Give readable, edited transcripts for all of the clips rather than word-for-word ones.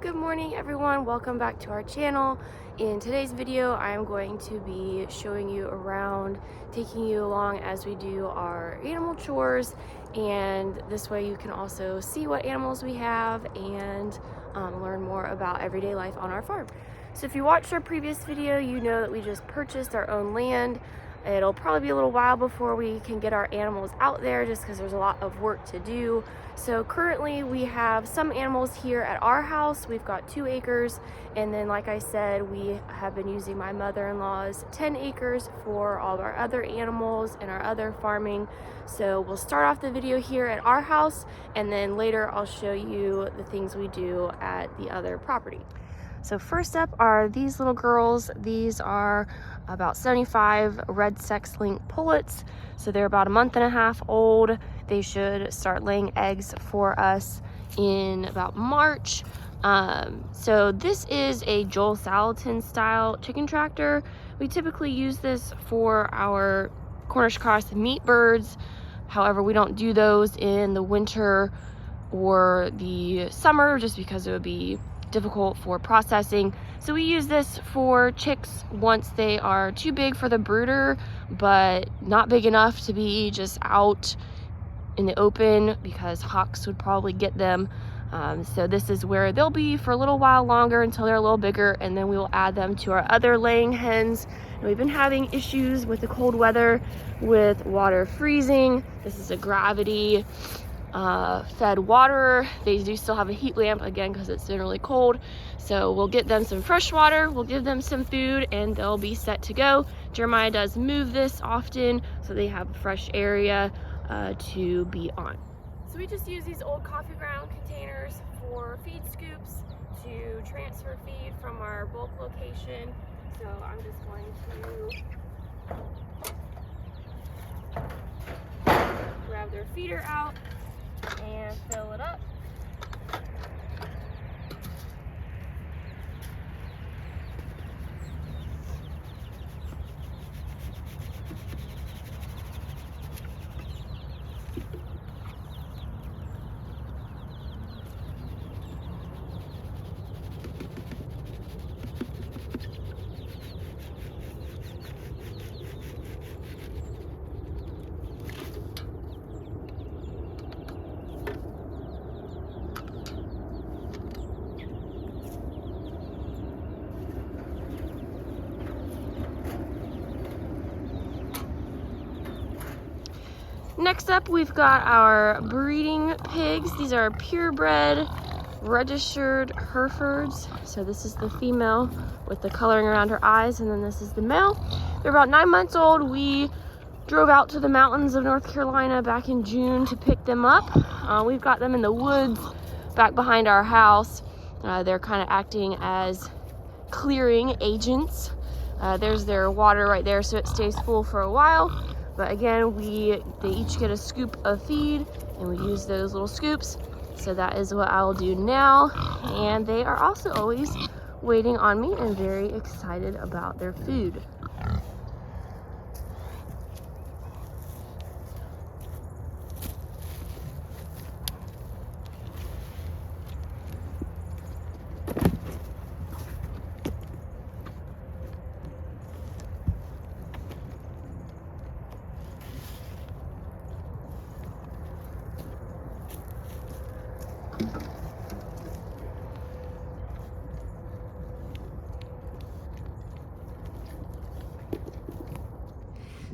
Good morning everyone, welcome back to our channel. In today's video I'm going to be showing you around, taking you along as we do our animal chores, and this way you can also see what animals we have and learn more about everyday life on our farm. So if you watched our previous video, you know that we just purchased our own land. It'll probably be a little while before we can get our animals out there just because there's a lot of work to do. So currently we have some animals here at our house. We've got 2 acres, and then like I said, we have been using my mother-in-law's 10 acres for all of our other animals and our other farming. So we'll start off the video here at our house, and then later I'll show you the things we do at the other property. So first up are these little girls. These are about 75 red sex-link pullets. So they're about a month and a half old. They should start laying eggs for us in about March. So this is a Joel Salatin style chicken tractor. We typically use this for our Cornish cross meat birds. However, we don't do those in the winter or the summer just because it would be difficult for processing. So we use this for chicks once they are too big for the brooder, but not big enough to be just out in the open because hawks would probably get them. So this is where they'll be for a little while longer until they're a little bigger, and then we will add them to our other laying hens. And we've been having issues with the cold weather with water freezing. This is a gravity fed water. They do still have a heat lamp, again because it's been really cold. So we'll get them some fresh water, we'll give them some food, and they'll be set to go. Jeremiah does move this often so they have a fresh area to be on. So we just use these old coffee ground containers for feed scoops to transfer feed from our bulk location. So I'm just going to grab their feeder out and fill it up. Next up, we've got our breeding pigs. These are purebred, registered Herefords. So this is the female with the coloring around her eyes, and then this is the male. They're about 9 months old. We drove out to the mountains of North Carolina back in June to pick them up. We've got them in the woods back behind our house. They're kind of acting as clearing agents. There's their water right there, so it stays full for a while. But again, they each get a scoop of feed, and we use those little scoops. So that is what I'll do now. And they are also always waiting on me and very excited about their food.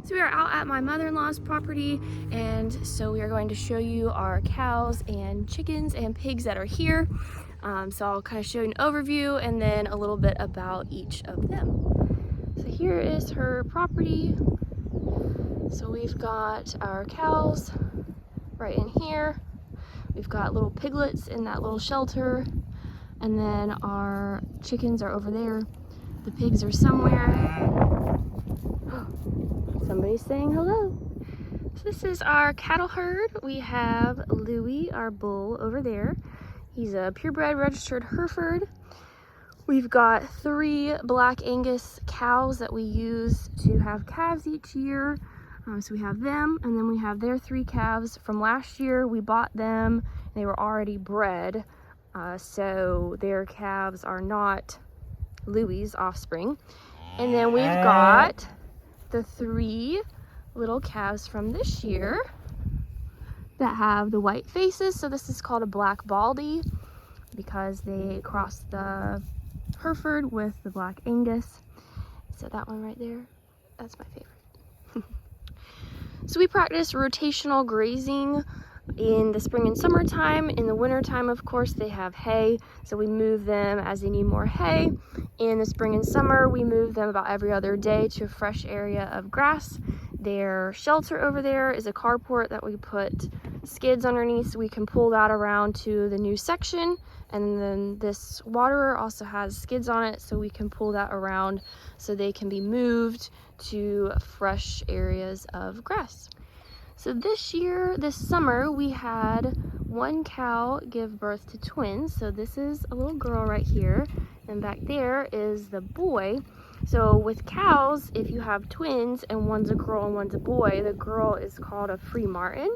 So we are out at my mother-in-law's property, and so we are going to show you our cows and chickens and pigs that are here. So I'll kind of show you an overview and then a little bit about each of them. So here is her property. So we've got our cows right in here. We've got little piglets in that little shelter, and then our chickens are over there. The pigs are somewhere. Somebody's saying hello. So this is our cattle herd. We have Louie, our bull, over there. He's a purebred registered Hereford. We've got 3 Black Angus cows that we use to have calves each year. So we have them, and then we have their 3 calves from last year. We bought them. They were already bred. so their calves are not Louie's offspring. And then we've got the 3 little calves from this year that have the white faces. So this is called a black baldy because they crossed the Hereford with the black Angus. So that one right there, that's my favorite. So we practice rotational grazing in the spring and summertime. In the wintertime, of course, they have hay, so we move them as they need more hay. In the spring and summer, we move them about every other day to a fresh area of grass. Their shelter over there is a carport that we put skids underneath so we can pull that around to the new section. And then this waterer also has skids on it so we can pull that around so they can be moved to fresh areas of grass. So this summer, we had 1 cow give birth to twins. So this is a little girl right here, and back there is the boy. So with cows, if you have twins and one's a girl and one's a boy, the girl is called a free martin,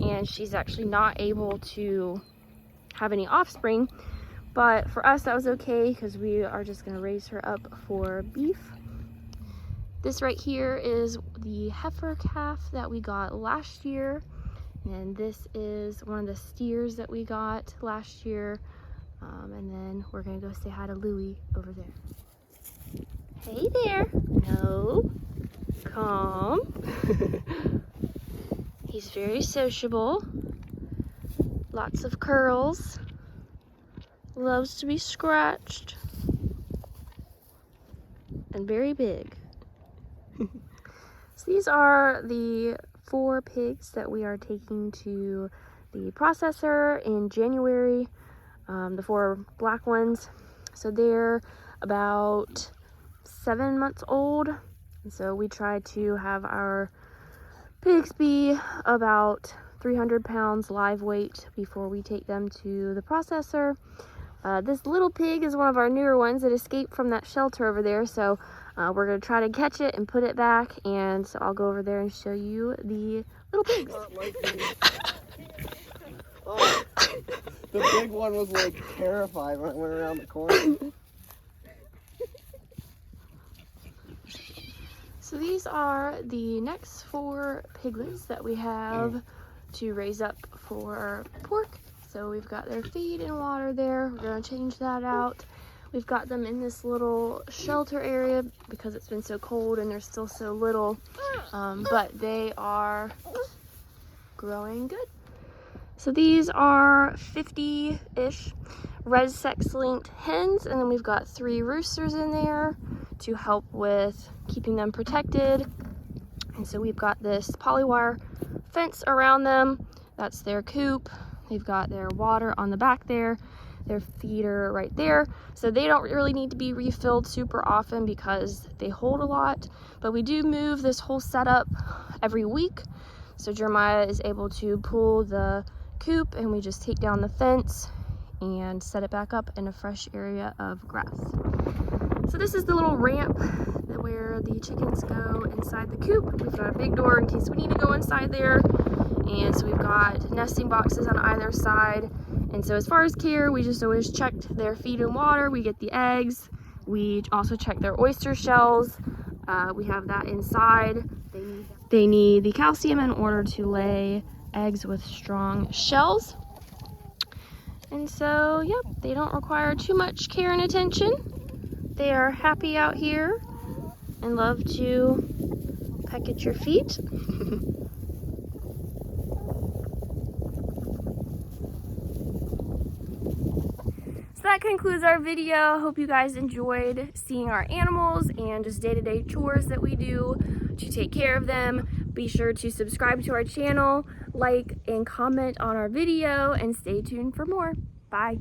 and she's actually not able to have any offspring. But for us, that was okay because we are just going to raise her up for beef. This right here is the heifer calf that we got last year, and this is one of the steers that we got last year. And then we're gonna go say hi to Louie over there. Hey there. No. Come. He's very sociable. Lots of curls. Loves to be scratched. And very big. So these are the 4 pigs that we are taking to the processor in January, the 4 black ones. So they're about 7 months old, and so we try to have our pigs be about 300 pounds live weight before we take them to the processor. This little pig is one of our newer ones that escaped from that shelter over there, so we're going to try to catch it and put it back, and so I'll go over there and show you the little pigs. Oh, the big one was like terrified when it went around the corner. So these are the next 4 piglets that we have to raise up for pork. So we've got their feed and water there. We're going to change that out. We've got them in this little shelter area because it's been so cold and they're still so little, but they are growing good. So these are 50-ish red sex-linked hens, and then we've got 3 roosters in there to help with keeping them protected. And so we've got this polywire fence around them. That's their coop. They've got their water on the back there, their feeder right there. So they don't really need to be refilled super often because they hold a lot, but we do move this whole setup every week. So Jeremiah is able to pull the coop and we just take down the fence and set it back up in a fresh area of grass. So this is the little ramp where the chickens go inside the coop. We've got a big door in case we need to go inside there. And so we've got nesting boxes on either side. And so as far as care, we just always checked their feed and water. We get the eggs. We also check their oyster shells. We have that inside. They need the calcium in order to lay eggs with strong shells. And so, yep, they don't require too much care and attention. They are happy out here and love to peck at your feet. So that concludes our video. Hope you guys enjoyed seeing our animals and just day-to-day chores that we do to take care of them. Be sure to subscribe to our channel, like and comment on our video, and stay tuned for more. Bye.